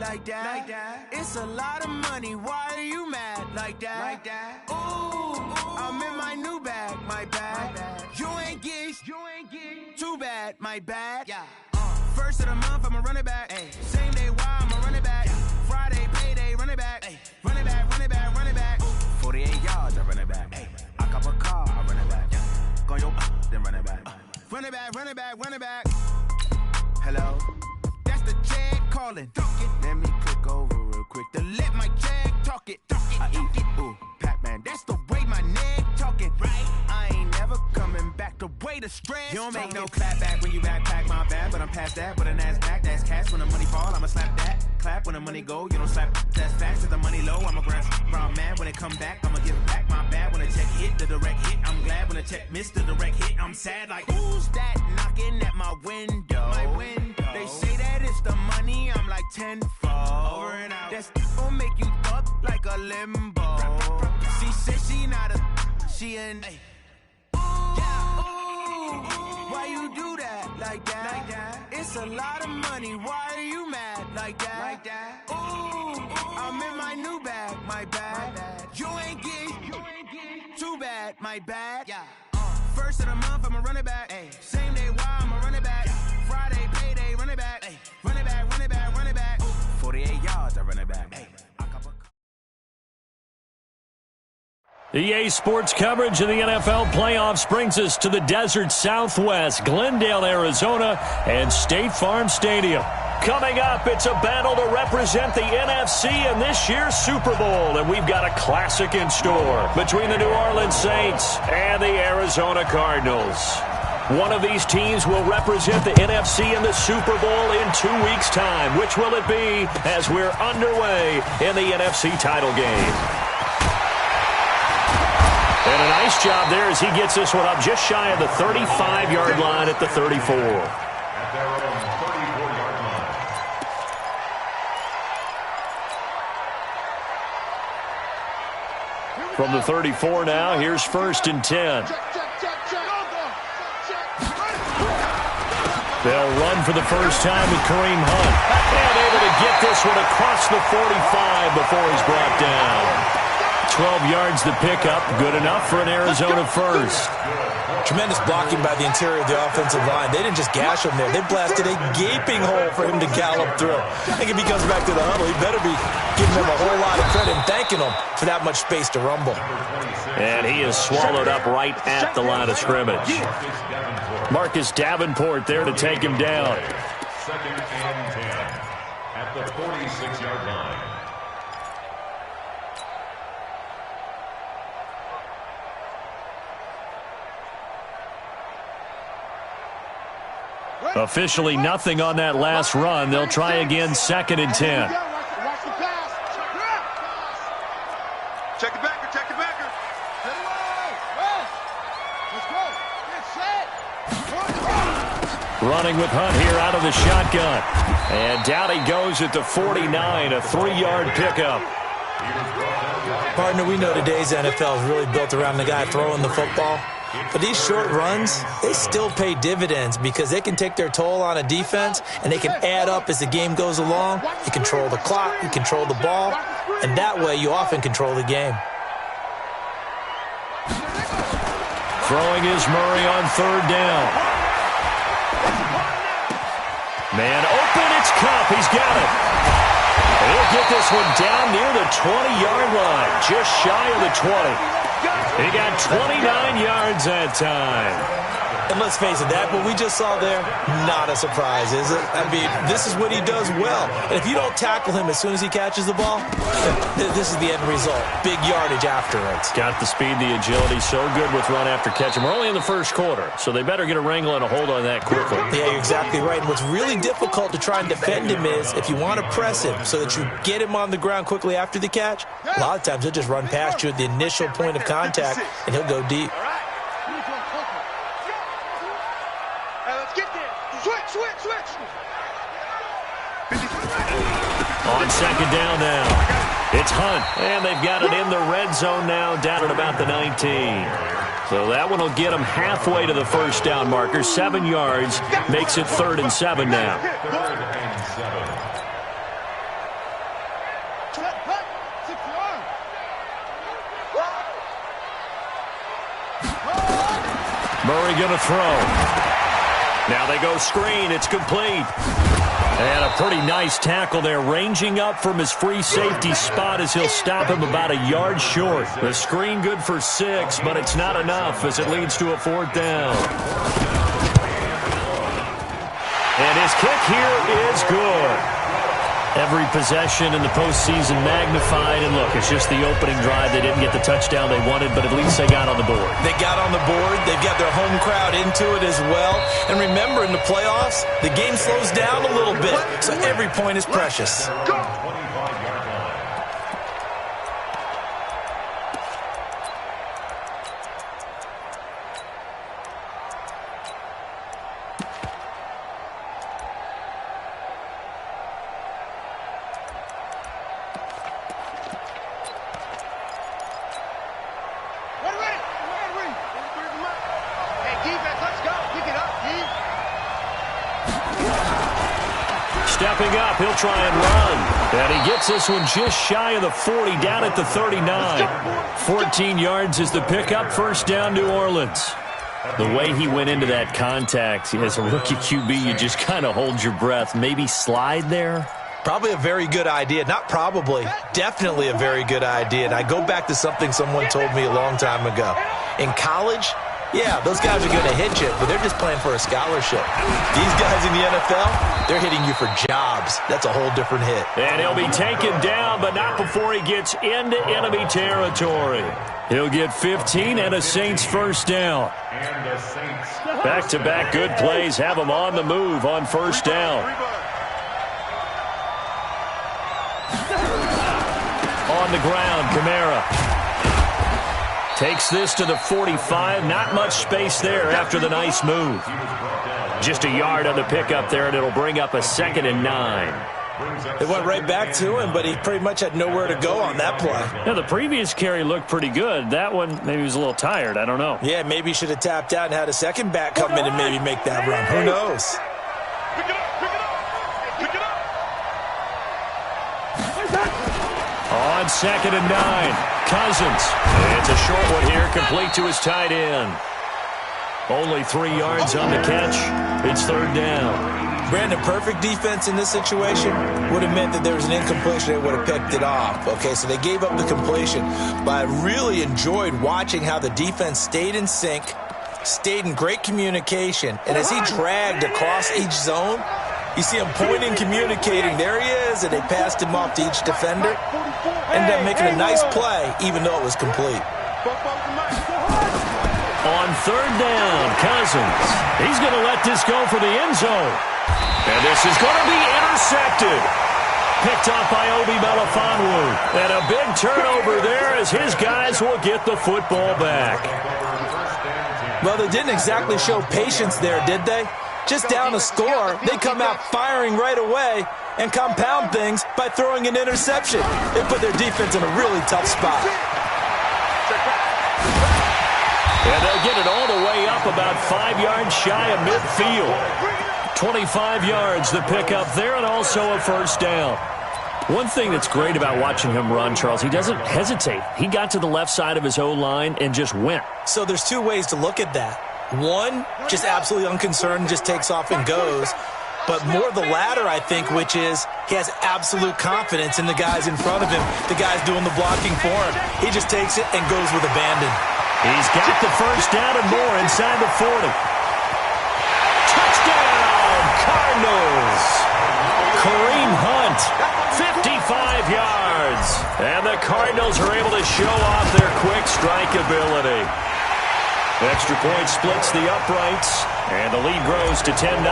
like that. It's a lot of money, why are you mad like that? Ooh, I'm in my new bag, my bad. You ain't get too bad, my bad. First of the month, I'ma run it back. Same day, why I'ma run it back. Friday, payday, run it back. Run it back, run it back, run it back. 48 yards, I run it back. I cop a car, I run it back. Go yo, then run it back. Run it back, run it back, run it back. Hello? That's the jag calling. Let me click over real quick to let my jag talk it. I eat it, ooh, Pac-Man. That's the way my neck talking. Right? I ain't never coming back the way the stress. You don't make no clap back when you backpack my bad, but I'm past that with a NASDAQ. That's cash when the money fall, I'ma slap that. Clap when the money go, you don't slap. That's fast with the money low. I'ma grab brown man when it come back. I'ma give back my bad when the check hit the direct hit. I'm glad when the check missed the direct hit. I'm sad like who's that knocking at my window? My window. They say that it's the money. I'm like tenfold. Over and out. That's gon' make you up like a limbo. She said she not a, she an. Why you do that like that? It's a lot of money. Why are you mad like that? Ooh, I'm in my new bag, my bad. You ain't get too bad, my bad. First of the month, I'ma run it back. Same day, why I'ma run it back. Friday, payday, run it back. Run it back, run it back, run it back. 48 yards, I run it back. EA Sports coverage of the NFL playoffs brings us to the desert Southwest, Glendale, Arizona, and State Farm Stadium. Coming up, it's a battle to represent the NFC in this year's Super Bowl, and we've got a classic in store between the New Orleans Saints and the Arizona Cardinals. One of these teams will represent the NFC in the Super Bowl in 2 weeks' time. Which will it be as we're underway in the NFC title game? And a nice job there as he gets this one up just shy of the 35-yard line at the 34. From the 34 now, here's 1st and 10. They'll run for the first time with Kareem Hunt. And able to get this one across the 45 before he's brought down. 12 yards to pick up. Good enough for an Arizona first. Tremendous blocking by the interior of the offensive line. They didn't just gash him there. They blasted a gaping hole for him to gallop through. I think if he comes back to the huddle, he better be giving them a whole lot of credit and thanking them for that much space to rumble. And he is swallowed up right at the line of scrimmage. Marcus Davenport there to take him down. 2nd and 10 at the 46-yard line. Officially nothing on that last run. They'll try again, 2nd and 10. Check the backer, check the backer. Running with Hunt here out of the shotgun. And down he goes at the 49, a 3-yard pickup. Partner, we know today's NFL is really built around the guy throwing the football. But these short runs, they still pay dividends because they can take their toll on a defense and they can add up as the game goes along. You control the clock, you control the ball, and that way you often control the game. Throwing is Murray on 3rd down. Man open, it's Cup. He's got it. He'll get this one down near the 20-yard line, just shy of the 20. He got 29 yards that time. And let's face it, that what we just saw there, not a surprise, is it? I mean, this is what he does well. And if you don't tackle him as soon as he catches the ball, this is the end result. Big yardage afterwards. Got the speed, the agility, so good with run after catch. We're only in the first quarter, so they better get a wrangle and a hold on that quickly. Yeah, you're exactly right. And what's really difficult to try and defend him is if you want to press him so that you get him on the ground quickly after the catch, a lot of times he'll just run past you at the initial point of contact, and he'll go deep. On 2nd down now, it's Hunt, and they've got it in the red zone now, down at about the 19. So that one will get them halfway to the first down marker. 7 yards makes it 3rd and 7 now. Murray going to throw. Now they go screen. It's complete. And a pretty nice tackle there, ranging up from his free safety spot as he'll stop him about a yard short. The screen good for 6, but it's not enough as it leads to a 4th down. And his kick here is good. Every possession in the postseason magnified. And look, it's just the opening drive. They didn't get the touchdown they wanted, but at least they got on the board. They got on the board. They've got their home crowd into it as well. And remember, in the playoffs, the game slows down a little bit, so every point is precious. Stepping up, he'll try and run. And he gets this one just shy of the 40, down at the 39. 14 yards is the pickup, 1st down, New Orleans. The way he went into that contact as a rookie QB, you just kind of hold your breath. Maybe slide there? Probably a very good idea. Not probably. Definitely a very good idea. And I go back to something someone told me a long time ago. In college, yeah, those guys are going to hit you, but they're just playing for a scholarship. These guys in the NFL, they're hitting you for jobs. That's a whole different hit. And he'll be taken down, but not before he gets into enemy territory. He'll get 15 and a Saints 1st down. Back-to-back good plays have him on the move on 1st down. On the ground, Kamara takes this to the 45. Not much space there after the nice move. Just a yard on the pickup there, and it'll bring up a 2nd and 9. They went right back to him, but he pretty much had nowhere to go on that play. Yeah, the previous carry looked pretty good. That one, maybe he was a little tired. I don't know. Yeah, maybe he should have tapped out and had a second back come in and maybe make that run. Who knows? Pick it up, pick it up, pick it up. On 2nd and 9, Cousins. It's a short one here, complete to his tight end. Only 3 yards on the catch. It's 3rd down. Brandon, perfect defense in this situation would have meant that there was an incompletion. They would have picked it off. Okay, so they gave up the completion. But I really enjoyed watching how the defense stayed in sync, stayed in great communication. And as he dragged across each zone, you see him pointing, communicating. There he is, and they passed him off to each defender. Ended up making a nice play, even though it was complete. On 3rd down, Cousins. He's going to let this go for the end zone. And this is going to be intercepted. Picked up by Obi Melifonwu. And a big turnover there as his guys will get the football back. Well, they didn't exactly show patience there, did they? Just down a score, they come out firing right away and compound things by throwing an interception. They put their defense in a really tough spot. And they'll get it all the way up about 5 yards shy of midfield. 25 yards the pickup there, and also a 1st down. One thing that's great about watching him run, Charles, he doesn't hesitate. He got to the left side of his O-line and just went. So there's 2 ways to look at that. One, just absolutely unconcerned, just takes off and goes. But more the latter, I think, which is he has absolute confidence in the guys in front of him, the guys doing the blocking for him. He just takes it and goes with abandon. He's got the 1st down and more inside the 40. Touchdown, Cardinals. Kareem Hunt, 55 yards. And the Cardinals are able to show off their quick strike ability. Extra point splits the uprights, and the lead grows to 10-0.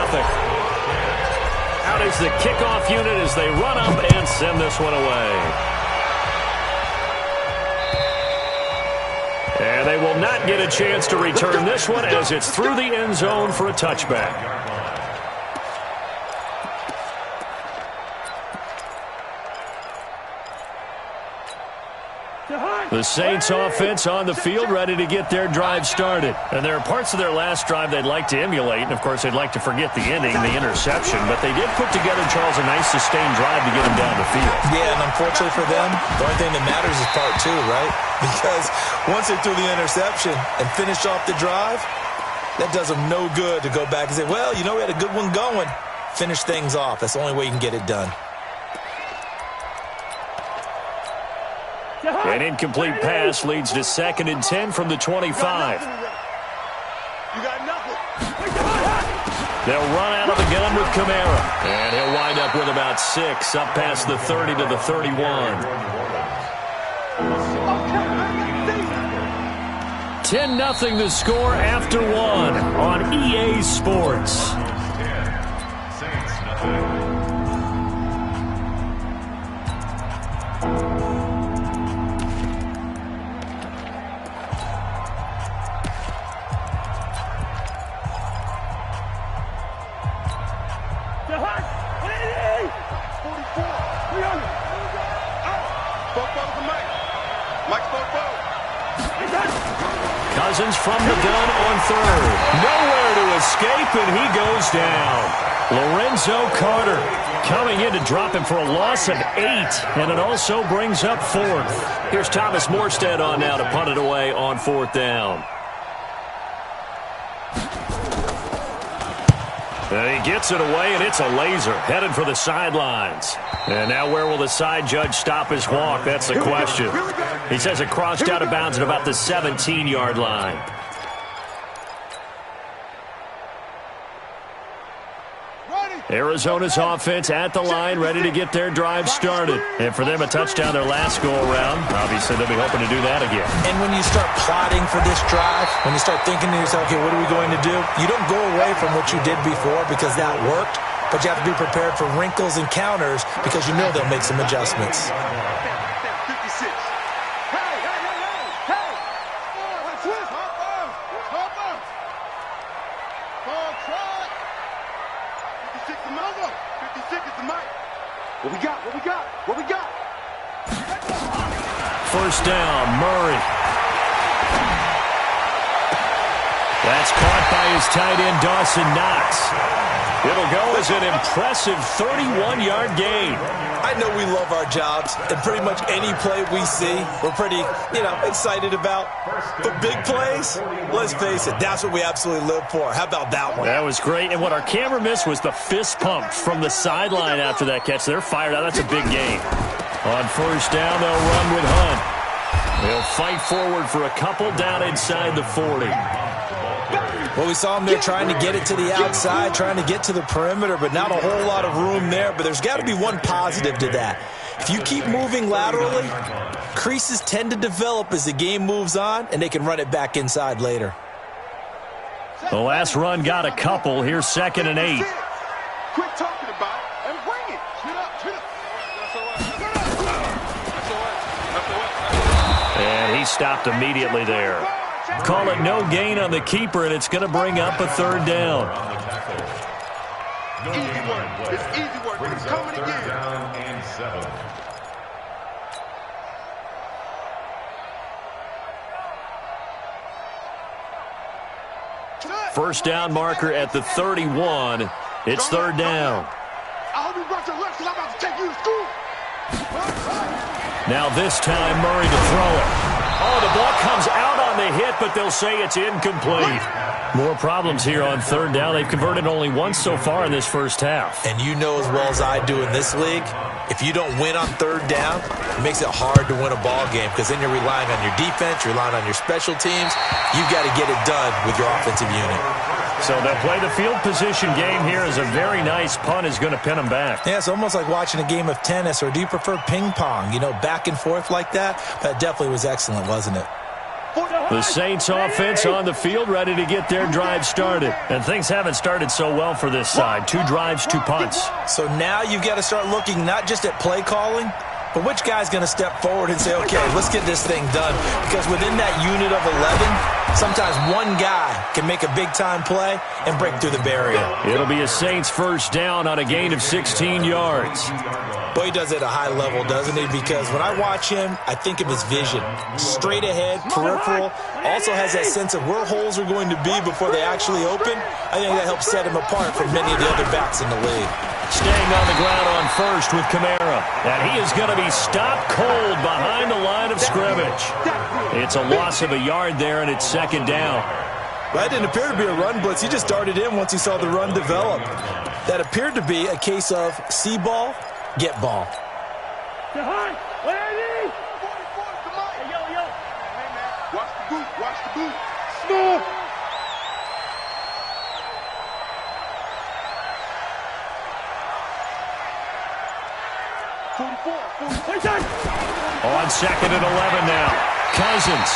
Out is the kickoff unit as they run up and send this one away. And they will not get a chance to return this one as it's through the end zone for a touchback. The Saints offense on the field, ready to get their drive started. And there are parts of their last drive they'd like to emulate. And, of course, they'd like to forget the ending, the interception. But they did put together, Charles, a nice sustained drive to get them down the field. Yeah, and unfortunately for them, the only thing that matters is part 2, right? Because once they threw the interception and finished off the drive, That does them no good to go back and say, well, you know, we had a good one going. Finish things off. That's the only way you can get it done. An incomplete pass leads to 2nd and 10 from the 25. You got nothing. They'll run out of the gun with Kamara. And he'll wind up with about 6, up past the 30 to the 31. 10-0 the score after 1 on EA Sports. Saints nothing. Cousins from the gun on 3rd. Nowhere to escape, and he goes down. Lorenzo Carter coming in to drop him for a loss of 8, and it also brings up 4th. Here's Thomas Morstead on now to punt it away on 4th down. And he gets it away, and it's a laser headed for the sidelines. And now where will the side judge stop his walk? That's the question. He says it crossed out of bounds at about the 17-yard line. Arizona's offense at the line, ready to get their drive started. And for them, a touchdown their last go-around. Obviously, they'll be hoping to do that again. And when you start plotting for this drive, when you start thinking to yourself, okay, what are we going to do? You don't go away from what you did before because that worked, but you have to be prepared for wrinkles and counters because you know they'll make some adjustments. 56. Hey! Twist! Hopper! Ball try! 56 the Mello. 56 is the mic. What we got? 1st down, Murray. That's caught by his tight end, Dawson Knox. It'll go as an impressive 31-yard gain. I know we love our jobs, and pretty much any play we see, we're pretty, excited about. But big plays, let's face it, that's what we absolutely live for. How about that one? That was great, and what our camera missed was the fist pump from the sideline after that catch. They're fired out. That's a big gain. On 1st down, they'll run with Hunt. They'll fight forward for a couple down inside the 40. Well, we saw him there trying to get it to the outside, trying to get to the perimeter, but not a whole lot of room there. But there's got to be one positive to that. If you keep moving laterally, creases tend to develop as the game moves on, and they can run it back inside later. The last run got a couple. Here's 2nd and 8. Quit talking about it and bring it. Shoot up. And he stopped immediately there. Call it no gain on the keeper, and it's going to bring up a 3rd down. Easy work. It's easy work. It's coming again. 3rd down and 7. First down marker at the 31. It's 3rd down. I hope you brought your lunch because I'm about to take you to school. Now this time, Murray to throw it. Oh, the ball comes out on the hit, but they'll say it's incomplete. More problems here on 3rd down. They've converted only once so far in this first half. And you know as well as I do in this league, if you don't win on 3rd down, it makes it hard to win a ball game because then you're relying on your defense, you're relying on your special teams. You've got to get it done with your offensive unit. So they'll play the field position game here as a very nice punt is going to pin them back. Yeah, it's almost like watching a game of tennis, or do you prefer ping pong? Back and forth like that? That definitely was excellent, wasn't it? The Saints offense on the field ready to get their drive started. And things haven't started so well for this side. 2 drives, 2 punts. So now you've got to start looking not just at play calling, but which guy's going to step forward and say, okay, let's get this thing done. Because within that unit of 11, sometimes one guy can make a big-time play and break through the barrier. It'll be a Saints first down on a gain of 16 yards. Boy, he does it at a high level, doesn't he? Because when I watch him, I think of his vision. Straight ahead, peripheral. Also has that sense of where holes are going to be before they actually open. I think that helps set him apart from many of the other backs in the league. Staying on the ground on first with Kamara. And he is going to be stopped cold behind the line of scrimmage. It's a loss of a yard there, and it's 2nd down. That didn't appear to be a run blitz. He just darted in once he saw the run develop. That appeared to be a case of see ball, get ball. Watch the boot. Watch the boot. Small. On 2nd and 11 now. Cousins.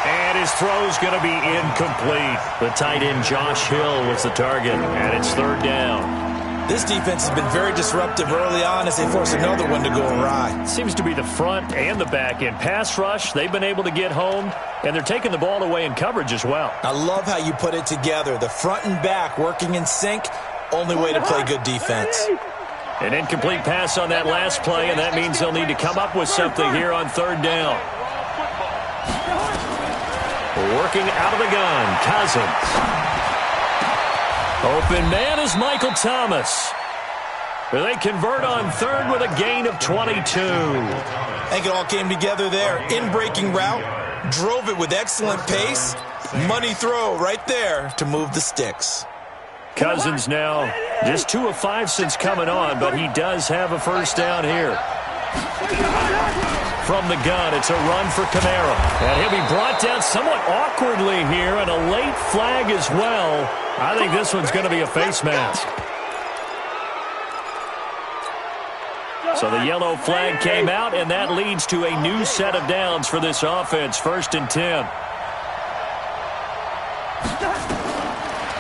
And his throw's going to be incomplete. The tight end Josh Hill was the target, and it's 3rd down. This defense has been very disruptive early on as they force another one to go awry. Seems to be the front and the back end. Pass rush, they've been able to get home, and they're taking the ball away in coverage as well. I love how you put it together. The front and back working in sync, only way to play good defense. An incomplete pass on that last play, and that means they'll need to come up with something here on 3rd down. Working out of the gun, Cousins. Open man is Michael Thomas. They convert on 3rd with a gain of 22. I think it all came together there. In-breaking route, drove it with excellent pace. Money throw right there to move the sticks. Cousins now just 2 of 5 since coming on, but he does have a 1st down here. From the gun, it's a run for Kamara. And he'll be brought down somewhat awkwardly here, and a late flag as well. I think this one's going to be a face mask. So the yellow flag came out, and that leads to a new set of downs for this offense. 1st and 10.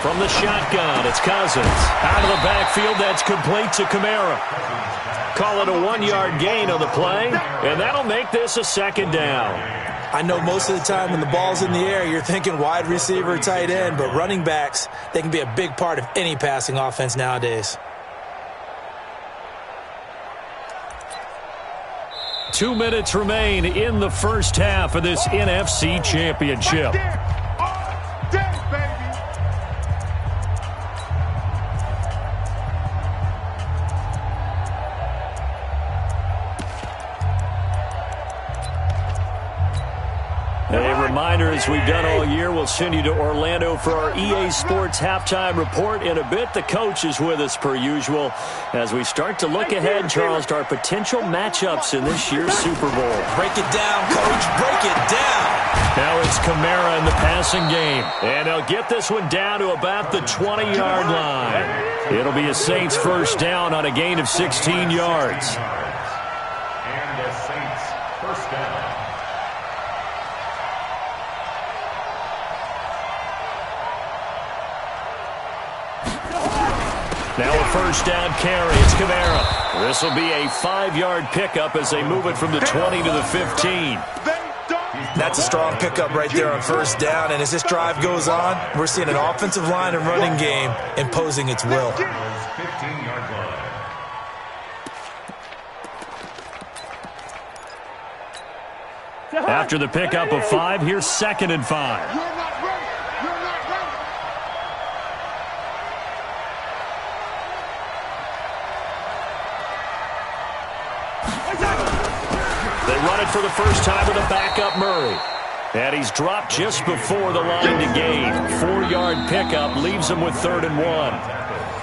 From the shotgun, it's Cousins. Out of the backfield, that's complete to Kamara. Call it a 1-yard gain on the play, and that'll make this a 2nd down. I know most of the time when the ball's in the air, you're thinking wide receiver, tight end, but running backs, they can be a big part of any passing offense nowadays. 2 minutes remain in the 1st half of this NFC Championship. A reminder, as we've done all year, we'll send you to Orlando for our EA Sports halftime report in a bit. The coach is with us per usual as we start to look ahead, Charles, to our potential matchups in this year's Super Bowl. Break it down, Coach. Break it down. Now it's Kamara in the passing game. And they'll get this one down to about the 20-yard line. It'll be a Saints 1st down on a gain of 16 yards. And the Saints 1st down. Now a 1st down carry. It's Kamara. This will be a 5-yard pickup as they move it from the 20 to the 15. That's a strong pickup right there on 1st down, and as this drive goes on, we're seeing an offensive line and running game imposing its will. 15-yard line. After the pickup of 5, here's 2nd and 5. They run it for the first time with a backup Murray. And he's dropped just before the line to gain. 4-yard pickup leaves them with 3rd and 1.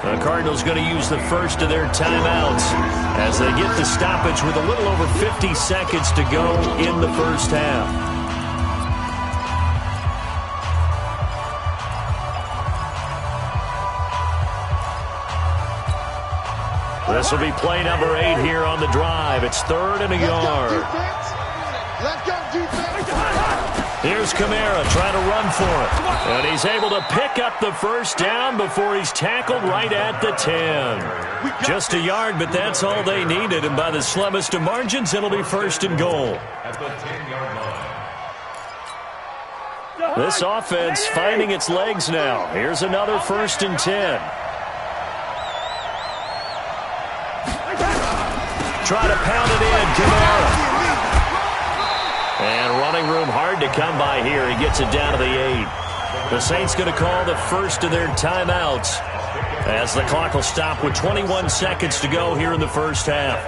The Cardinals going to use the first of their timeouts as they get the stoppage with a little over 50 seconds to go in the 1st half. This will be play number 8 here on the drive. It's 3rd and a yard. Let's go, defense. Here's Kamara trying to run for it. And he's able to pick up the 1st down before he's tackled right at the 10. Just a yard, but that's all they needed. And by the slimmest of margins, it'll be 1st and goal. At the 10-yard line. This offense finding its legs now. Here's another 1st and 10. Try to pound it in, Kamara. And running room hard to come by here. He gets it down to the 8. The Saints going to call the first of their timeouts as the clock will stop with 21 seconds to go here in the 1st half.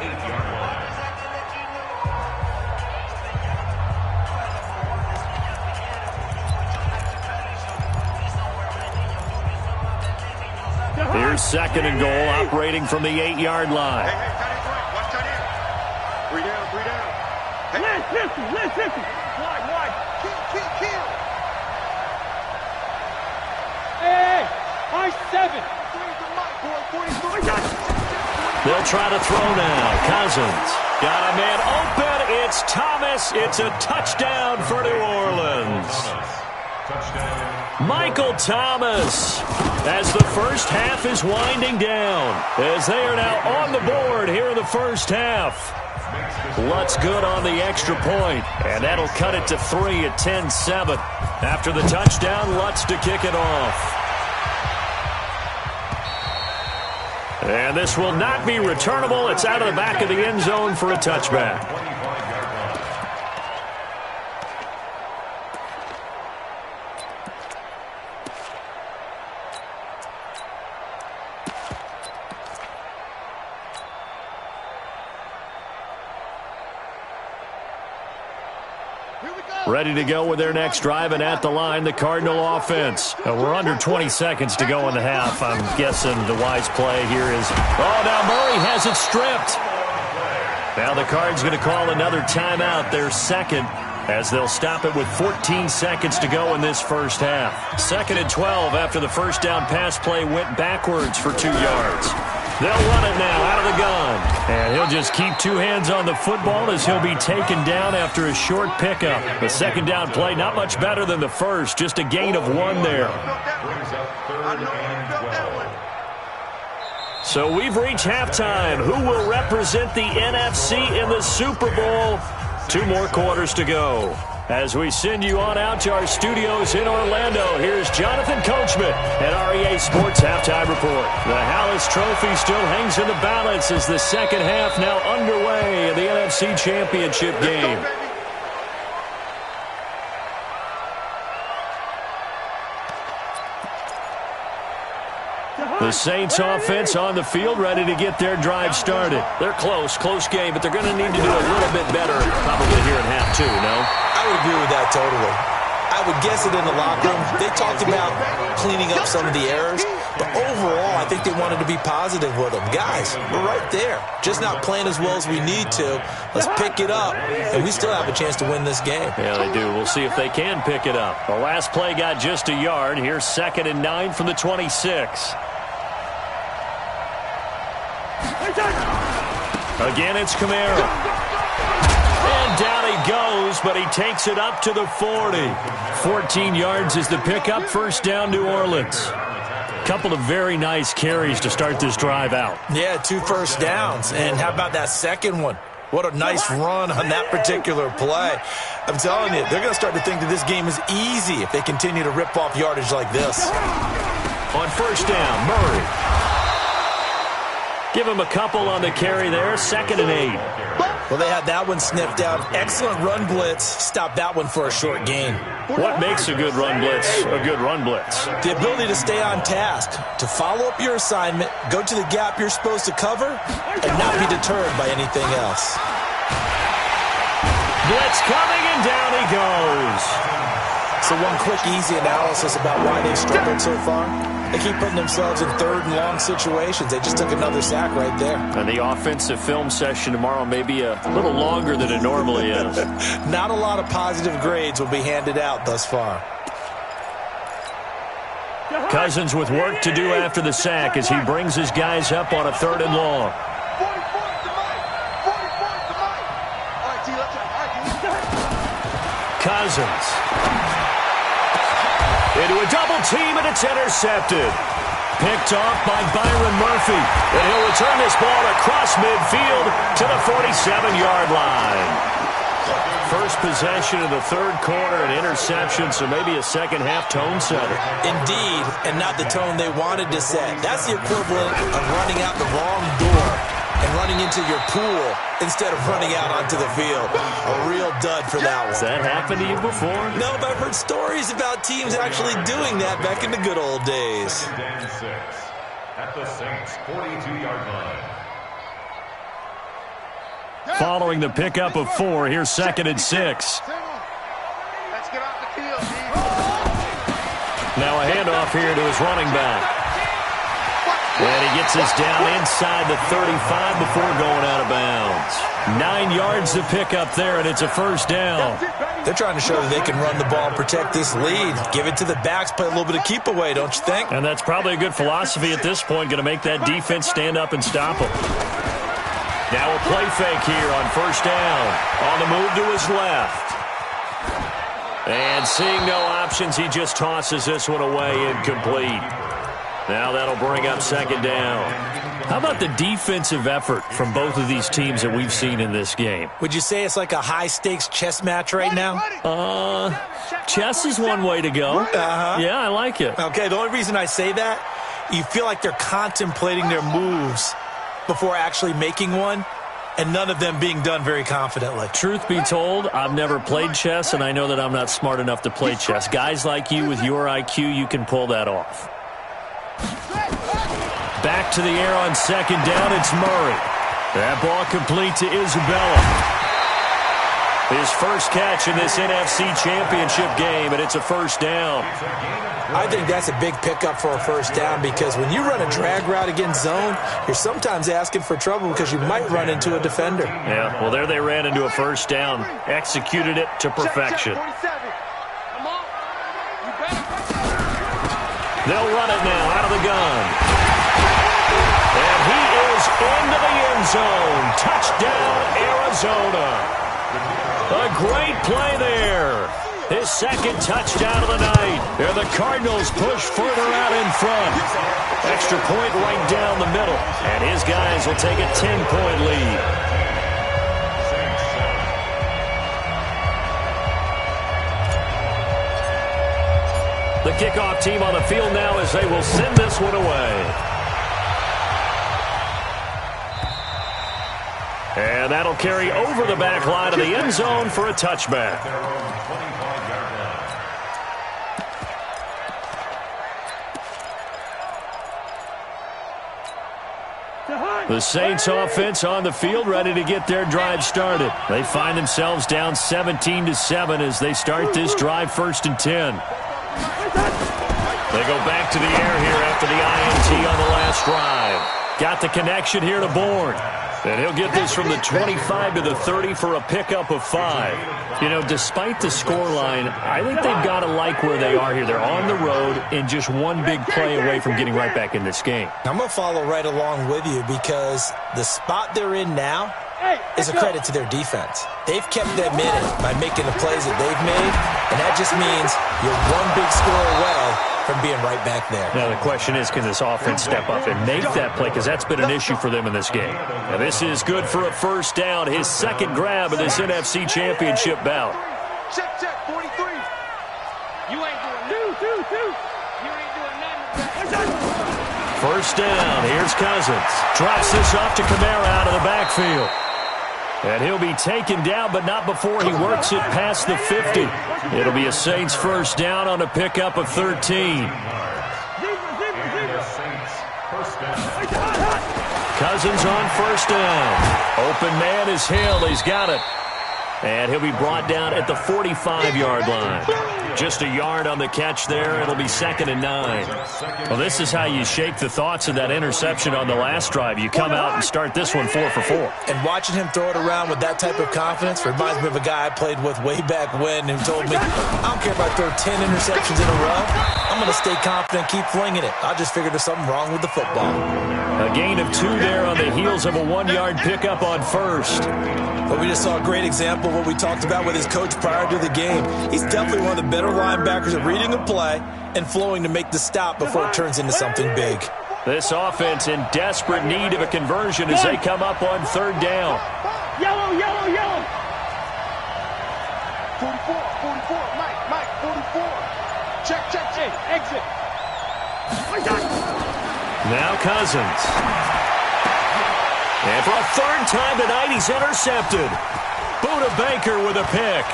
Here's second and goal, operating from the 8-yard line. Hey, tight end right. Watch tight end. 3 down, 3 down. Hey. Listen. Wide. Kill. Hey. I-7. 43. They'll try to throw now. Cousins got a man open. It's Thomas. It's a touchdown for New Orleans. Michael Thomas, as the first half is winding down, as they are now on the board here in the first half. Lutz good on the extra point, and that'll cut it to 3 at 10-7. After the touchdown, Lutz to kick it off. And this will not be returnable. It's out of the back of the end zone for a touchback. Ready to go with their next drive, and at the line, the Cardinal offense. We're under 20 seconds to go in the half. I'm guessing the wise play here is, now Murray has it stripped. Now the Cards going to call another timeout, their second, as they'll stop it with 14 seconds to go in this first half. 2nd and 12 after the first down pass play went backwards for 2 yards. They'll run it now out of the gun. And he'll just keep 2 hands on the football as he'll be taken down after a short pickup. The second down play, not much better than the first, just a gain of 1 there. So we've reached halftime. Who will represent the NFC in the Super Bowl? 2 more quarters to go. As we send you on out to our studios in Orlando, here's Jonathan Coachman at REA Sports Halftime Report. The Hallis Trophy still hangs in the balance as the second half now underway in the NFC Championship game. The Saints offense on the field, ready to get their drive started. They're close game, but they're going to need to do a little bit better probably here in half 2, no? I would agree with that totally. I would guess it in the locker room. They talked about cleaning up some of the errors, but overall, I think they wanted to be positive with them. Guys, we're right there. Just not playing as well as we need to. Let's pick it up, and we still have a chance to win this game. Yeah, they do. We'll see if they can pick it up. The last play got just a yard. Here's 2nd and 9 from the 26. Again, it's Kamara. And down he goes, but he takes it up to the 40. 14 yards is the pickup. First down, New Orleans. Couple of very nice carries to start this drive out. Yeah, 2 first downs. And how about that second one? What a nice run on that particular play. I'm telling you, they're going to start to think that this game is easy if they continue to rip off yardage like this. On first down, Murray. Give him a couple on the carry there. 2nd and 8. Well, they had that one sniffed out. Excellent run blitz. Stop that one for a short gain. What makes a good run blitz a good run blitz? The ability to stay on task, to follow up your assignment, go to the gap you're supposed to cover, and not be deterred by anything else. Blitz coming, and down he goes. So one quick, easy analysis about why they've struggled so far. They keep putting themselves in 3rd and long situations. They just took another sack right there. And the offensive film session tomorrow may be a little longer than it normally is. Not a lot of positive grades will be handed out thus far. Cousins with work to do after the sack as he brings his guys up on a 3rd and long. Cousins. Into a double team, and it's intercepted. Picked off by Byron Murphy. And he'll return this ball across midfield to the 47-yard line. First possession of the 3rd quarter, an interception, so maybe a second-half tone setter. Indeed, and not the tone they wanted to set. That's the equivalent of running out the wrong door and running into your pool instead of running out onto the field. A real dud for that one. Has that happened to you before? No, but I've heard stories about teams actually doing that back in the good old days. At the Saints' 42-yard line. Following the pickup of 4, here's 2nd and 6. Let's get off the field, Now a handoff here to his running back. gets us down inside the 35 before going out of bounds. 9 yards to pick up there, and it's a first down. They're trying to show that they can run the ball and protect this lead. Give it to the backs, play a little bit of keep away, don't you think? And that's probably a good philosophy at this point, going to make that defense stand up and stop them. Now a play fake here on first down. On the move to his left. And seeing no options, he just tosses this one away, incomplete. Now that'll bring up second down. How about the defensive effort from both of these teams that we've seen in this game? Would you say it's like a high-stakes chess match right now? Chess is one way to go. Yeah, I like it. Okay, the only reason I say that, you feel like they're contemplating their moves before actually making one, and none of them being done very confidently. Truth be told, I've never played chess, and I know that I'm not smart enough to play chess. Guys like you with your IQ, you can pull that off. Back to the air on second down, it's Murray. That ball complete to Isabella. His first catch in this NFC Championship game, and it's a first down. I think that's a big pickup for a first down because when you run a drag route against zone, you're sometimes asking for trouble because you might run into a defender. Yeah, well, there they ran into a first down. Executed it to perfection. They'll run it now out of the gun. And he is into the end zone. Touchdown, Arizona. A great play there. His second touchdown of the night. And the Cardinals push further out in front. Extra point right down the middle. And his guys will take a 10-point lead. The kickoff team on the field now as they will send this one away. And that'll carry over the back line of the end zone for a touchback. The Saints offense on the field ready to get their drive started. They find themselves down 17-7 as they start this drive 1st and 10. They go back to the air here after the INT on the last drive. Got the connection here to Bourne. And he'll get this from the 25 to the 30 for a pickup of 5. You know, despite the scoreline, I think they've got to like where they are here. They're on the road and just one big play away from getting right back in this game. I'm going to follow right along with you because the spot they're in now is a credit to their defense. They've kept them in it by making the plays that they've made, and that just means you're one big score away from being right back there. Now the question is, can this offense step up and make that play? Because that's been an issue for them in this game. Now this is good for a first down. His second grab of this NFC Championship bout. Check, 43. You ain't doing two. You ain't doing nothing. First down. Here's Cousins. Drops this off to Kamara out of the backfield. And he'll be taken down, but not before he works it past the 50. It'll be a Saints first down on a pickup of 13. Cousins on first down. Open man is Hill. He's got it. And he'll be brought down at the 45-yard line. Just a yard on the catch there. It'll be 2nd and 9. Well, this is how you shake the thoughts of that interception on the last drive. You come out and start this one 4 for 4. And watching him throw it around with that type of confidence reminds me of a guy I played with way back when who told me, I don't care if I throw 10 interceptions in a row. I'm going to stay confident, keep flinging it. I just figured there's something wrong with the football. A gain of 2 there on the heels of a 1-yard pickup on first. But we just saw a great example of what we talked about with his coach prior to the game. He's definitely one of the better linebackers at reading a play and flowing to make the stop before it turns into something big. This offense in desperate need of a conversion as they come up on 3rd down. Yellow. 44, Mike, 44. Check, hey, exit. Now Cousins. And for a 3rd time tonight, he's intercepted. Buda Baker with a pick.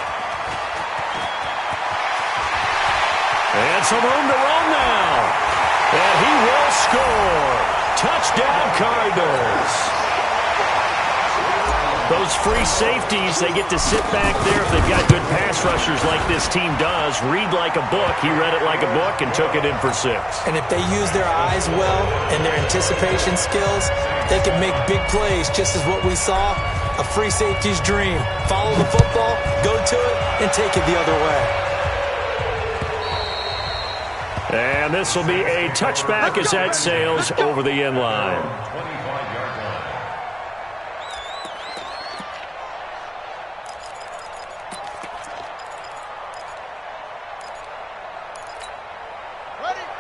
And some room to run now. And he will score. Touchdown, Cardinals. Those free safeties, they get to sit back there if they've got good pass rushers like this team does. Read like a book. He read it like a book and took it in for 6. And if they use their eyes well and their anticipation skills, they can make big plays, just as what we saw. A free safety's dream. Follow the football, go to it, and take it the other way. And this will be a touchback as that sails over the end line. 25-yard line.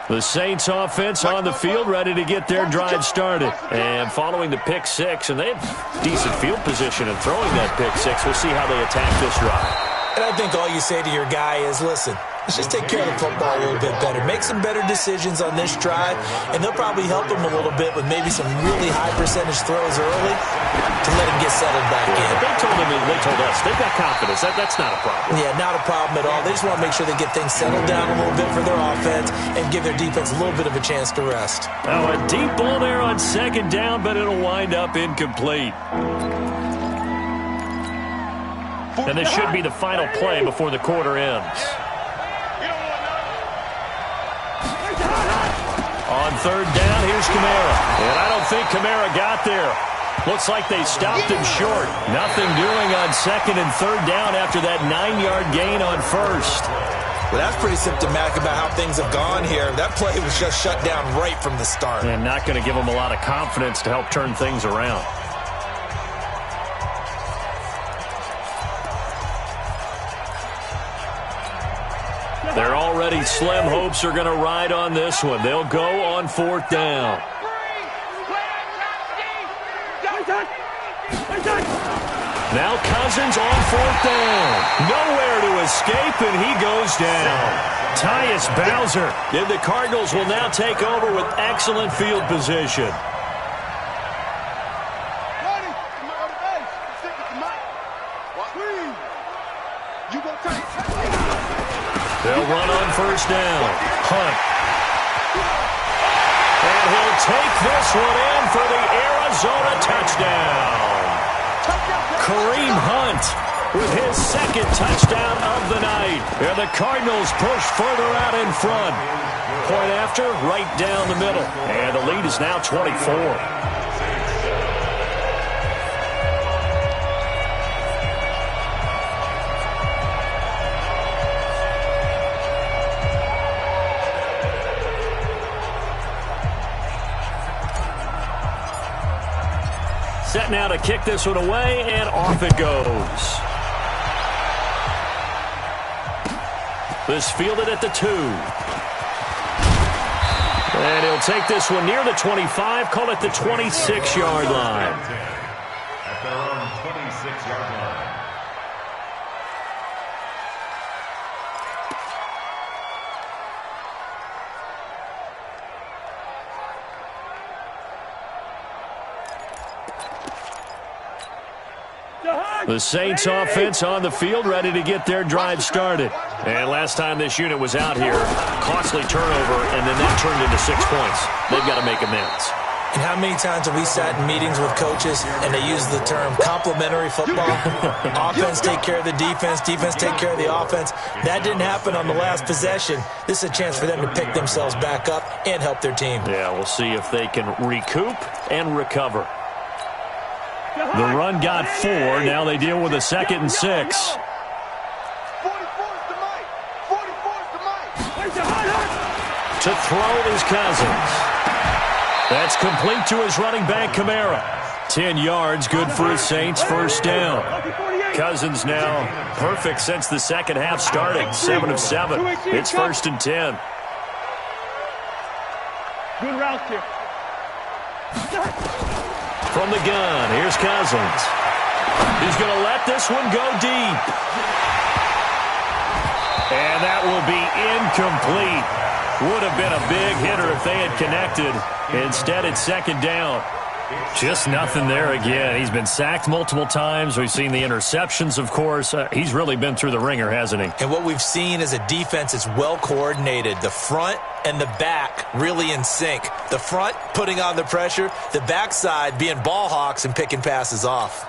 The Saints offense on the field, ready to get their drive started. And following the pick 6, and they have decent field position in throwing that pick 6. We'll see how they attack this drive. And I think all you say to your guy is, listen, let's just take care of the football a little bit better. Make some better decisions on this drive, and they'll probably help him a little bit with maybe some really high percentage throws early to let him get settled back in. They told us they've got confidence. That's not a problem. Yeah, not a problem at all. They just want to make sure they get things settled down a little bit for their offense and give their defense a little bit of a chance to rest. Now a deep ball there on 2nd down, but it'll wind up incomplete. And this should be the final play before the quarter ends. On 3rd down, here's Kamara. And I don't think Kamara got there. Looks like they stopped him short. Nothing doing on 2nd and 3rd down after that 9-yard gain on 1st. Well, that's pretty symptomatic about how things have gone here. That play was just shut down right from the start. And not going to give them a lot of confidence to help turn things around. Their already slim hopes are going to ride on this one. They'll go on 4th down. Now Cousins on 4th down. Nowhere to escape, and he goes down. Tyus Bowser. And the Cardinals will now take over with excellent field position. They'll run on 1st down. Hunt. And he'll take this one in for the Arizona touchdown. Kareem Hunt with his 2nd touchdown of the night. And the Cardinals push further out in front. Point after, right down the middle. And the lead is now 24. Set now to kick this one away, and off it goes. This fielded at the 2. And he'll take this one near the 25, call it the 26-yard line. At their own 26-yard line. The Saints offense on the field, ready to get their drive started. And last time this unit was out here, costly turnover, and then that turned into 6 points. They've got to make amends. And how many times have we sat in meetings with coaches and they use the term complementary football? Offense take care of the defense, defense take care of the offense. That didn't happen on the last possession. This is a chance for them to pick themselves back up and help their team. Yeah, we'll see if they can recoup and recover. The run got 4. Now they deal with a 2nd and 6. 44 is the mic. 44 is the mic. To throw is Cousins. That's complete to his running back, Kamara. 10 yards, good for his Saints, 1st down. Cousins now perfect since the second half started. 7 of 7. It's 1st and 10. Good route here. From the gun, here's Cousins. He's going to let this one go deep. And that will be incomplete. Would have been a big hitter if they had connected. Instead, it's 2nd down. Just nothing there again. He's been sacked multiple times. We've seen the interceptions, of course. He's really been through the ringer, hasn't he? And what we've seen is a defense that's well coordinated. The front and the back really in sync. The front putting on the pressure, the backside being ball hawks and picking passes off.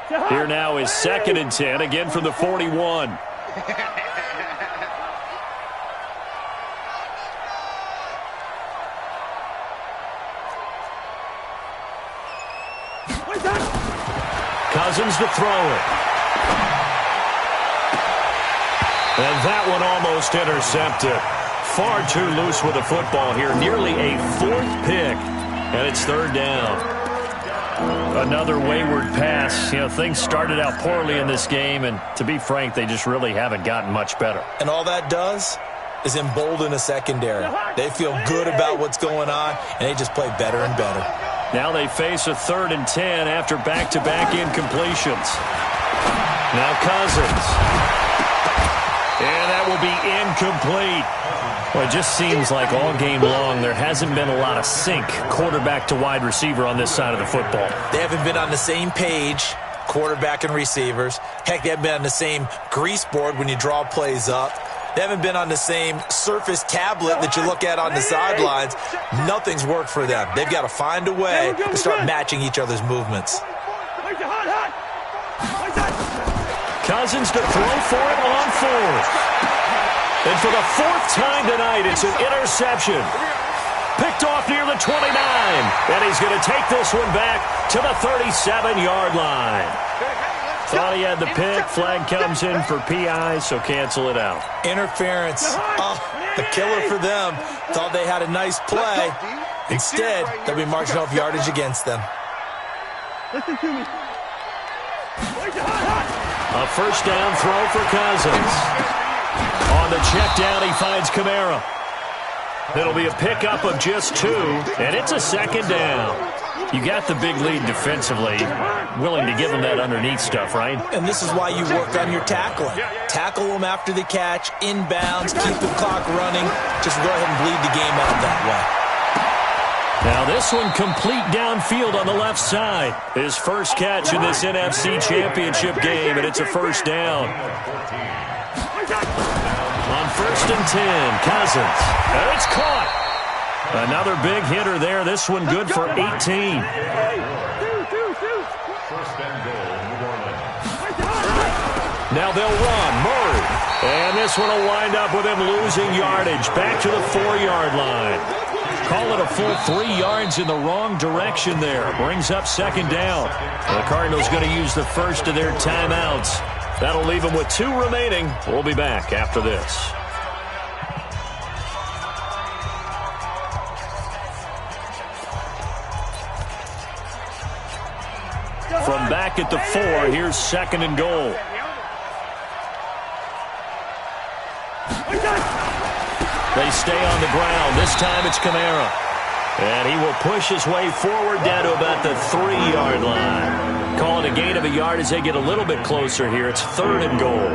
Here now is 2nd and 10, again from the 41. Cousins to throw it. And that one almost intercepted. Far too loose with the football here. Nearly a 4th pick. And it's 3rd down. Another wayward pass. You know, things started out poorly in this game, and to be frank, they just really haven't gotten much better. And all that does is embolden a secondary. They feel good about what's going on, and they just play better and better. Now they face a 3rd and 10 after back-to-back incompletions. Now Cousins. And that will be incomplete. Well, it just seems like all game long there hasn't been a lot of sync quarterback to wide receiver on this side of the football. They haven't been on the same page, quarterback and receivers. Heck, they haven't been on the same grease board when you draw plays up. They haven't been on the same Surface tablet that you look at on the sidelines. Nothing's worked for them. They've got to find a way to start matching each other's movements. Cousins to throw for it on 4th. And for the 4th time tonight, it's an interception. Picked off near the 29. And he's going to take this one back to the 37-yard line. Thought he had the pick. Flag comes in for PI, so cancel it out. Interference. Oh, a killer for them. Thought they had a nice play. Instead, they'll be marching off yardage against them. Listen to me. A 1st down throw for Cousins. On the check down, he finds Kamara. It'll be a pickup of just 2, and it's a 2nd down. You got the big lead defensively. Willing to give them that underneath stuff, right? And this is why you work on your tackling. Tackle them after the catch, inbounds, keep the clock running. Just go ahead and bleed the game out that way. Now this one complete downfield on the left side. His first catch in this NFC Championship game, and it's a 1st down. On 1st and 10, Cousins. And it's caught. Another big hitter there. This one good for 18. 1st and goal, New Orleans. Now they'll run. Murray. And this one will wind up with him losing yardage. Back to the 4-yard line. Call it a full 3 yards in the wrong direction there. Brings up 2nd down. The Cardinals going to use the first of their timeouts. That'll leave them with 2 remaining. We'll be back after this. From back at the 4, here's 2nd and goal. They stay on the ground. This time it's Kamara. And he will push his way forward down to about the 3-yard line. Call it a gain of a yard as they get a little bit closer here. It's 3rd and goal.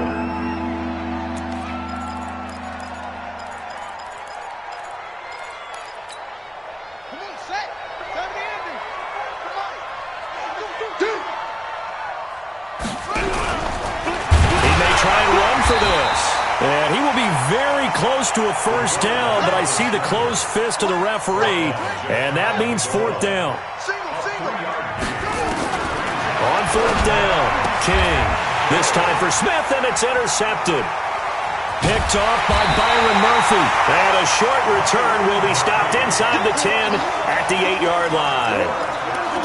He may try and run for this. And he will be very close to a 1st down, but I see the closed fist of the referee, and that means 4th down. On 4th down, King. This time for Smith, and it's intercepted. Picked off by Byron Murphy. And a short return will be stopped inside the 10 at the 8-yard line.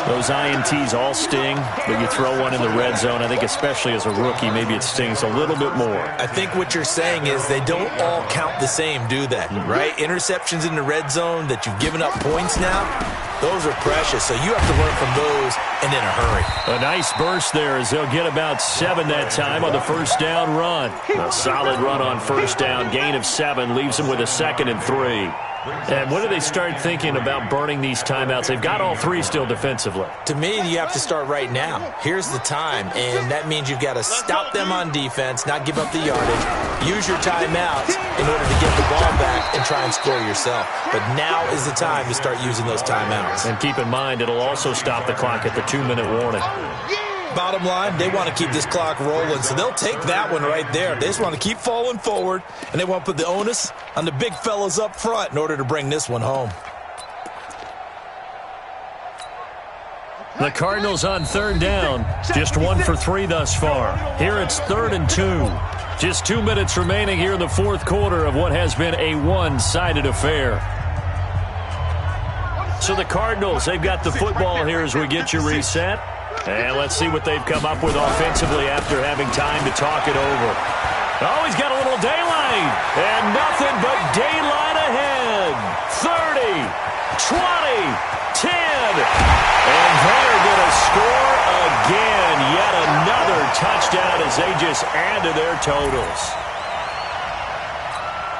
Those INTs all sting, but you throw one in the red zone. I think especially as a rookie, maybe it stings a little bit more. I think what you're saying is they don't all count the same, do they? Right? Interceptions in the red zone that you've given up points now, those are precious. So you have to learn from those and in a hurry. A nice burst there as they'll get about 7 that time on the 1st down run. A solid run on 1st down. Gain of 7 leaves them with a 2nd and 3. And when do they start thinking about burning these timeouts? They've got all 3 still defensively. To me, you have to start right now. Here's the time, and that means you've got to stop them on defense, not give up the yardage, use your timeouts in order to get the ball back and try and score yourself. But now is the time to start using those timeouts. And keep in mind, it'll also stop the clock at the 2-minute warning. Bottom line, they want to keep this clock rolling, so they'll take that one right there. They just want to keep falling forward, and they want to put the onus on the big fellas up front in order to bring this one home. The Cardinals on third down, just 1 for 3 thus far. Here it's 3rd and 2. Just 2 minutes remaining here in the fourth quarter of what has been a one-sided affair. So the Cardinals, they've got the football here as we get you reset. And let's see what they've come up with offensively after having time to talk it over. Oh, he's got a little daylight. And nothing but daylight ahead. 30, 20, 10. And they're going to score again. Yet another touchdown as they just add to their totals.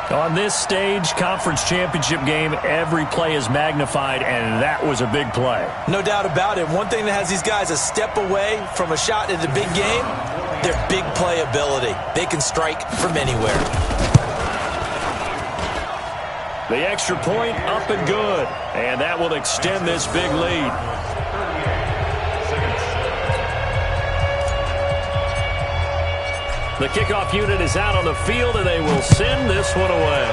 On this stage, conference championship game, every play is magnified, and that was a big play. No doubt about it. One thing that has these guys a step away from a shot at the big game, their big play ability. They can strike from anywhere. The extra point up and good, and that will extend this big lead. The kickoff unit is out on the field, and they will send this one away.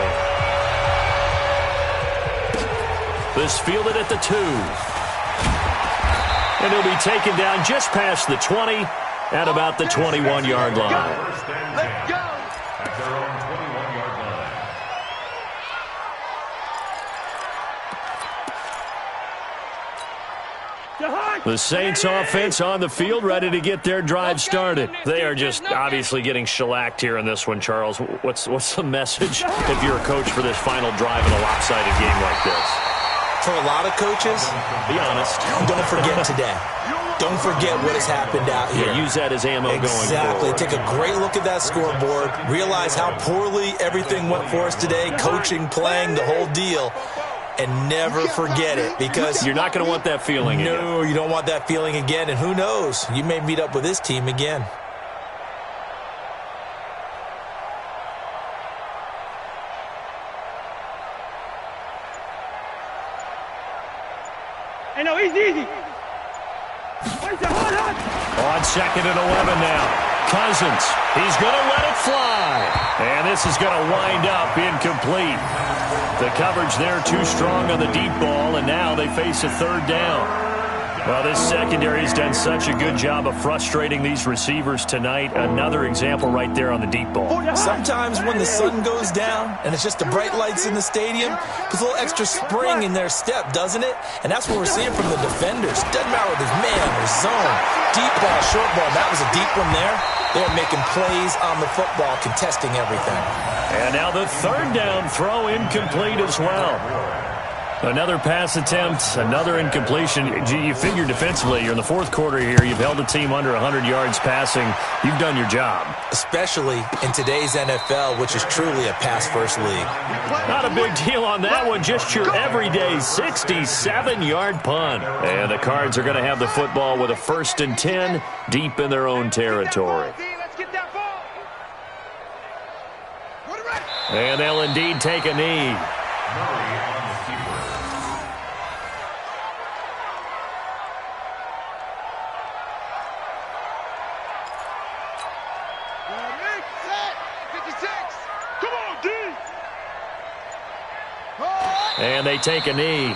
This fielded at the 2. And he'll be taken down just past the 20 at about the 21-yard line. Let's go. At their own 21-yard line. The Saints offense on the field, ready to get their drive started. They are just obviously getting shellacked here in this one, Charles. What's the message if you're a coach for this final drive in a lopsided game like this? For a lot of coaches, be honest, don't forget today. Don't forget what has happened out here. Yeah, use that as ammo going forward. Exactly. Take a great look at that scoreboard. Realize how poorly everything went for us today, coaching, playing, the whole deal. And never forget it, because you're not going to want that feeling again. No, you don't want that feeling again. And who knows? You may meet up with this team again. Hey, no, easy. On 2nd and 11 now. Cousins, he's going to let it fly. And this is going to wind up incomplete. The coverage there too strong on the deep ball, and now they face a 3rd down. Well, this secondary has done such a good job of frustrating these receivers tonight. Another example right there on the deep ball. Sometimes when the sun goes down and it's just the bright lights in the stadium, puts a little extra spring in their step, doesn't it? And that's what we're seeing from the defenders. Doesn't matter if it's man or zone. Deep ball, short ball. That was a deep one there. They're making plays on the football, contesting everything. And now the 3rd down throw incomplete as well. Another pass attempt, another incompletion. You figure defensively, you're in the fourth quarter here. You've held the team under 100 yards passing. You've done your job. Especially in today's NFL, which is truly a pass-first league. Not a big deal on that one. Just your everyday 67-yard punt. And the Cards are going to have the football with a 1st and 10 deep in their own territory. And they'll indeed take a knee. And they take a knee.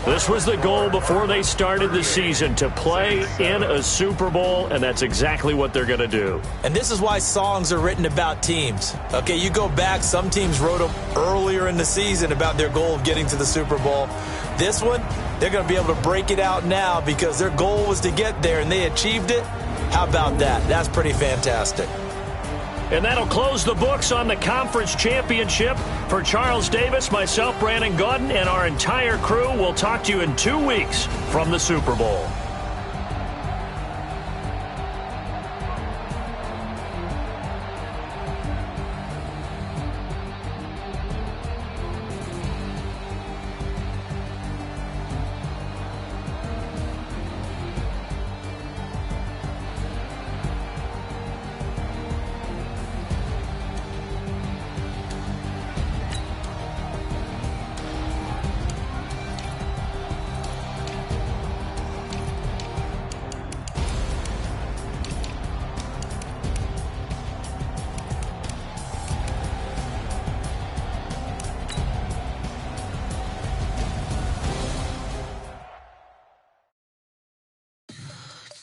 This was the goal before they started the season, to play in a Super Bowl, and that's exactly what they're going to do. And this is why songs are written about teams. Okay, you go back, some teams wrote them earlier in the season about their goal of getting to the Super Bowl. This one, they're going to be able to break it out now because their goal was to get there, and they achieved it. How about that? That's pretty fantastic. And that'll close the books on the conference championship. For Charles Davis, myself, Brandon Gaudin, and our entire crew, we'll talk to you in 2 weeks from the Super Bowl.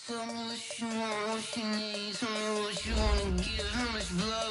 Tell me what you want, what you need. Tell me what you wanna give. How much blood?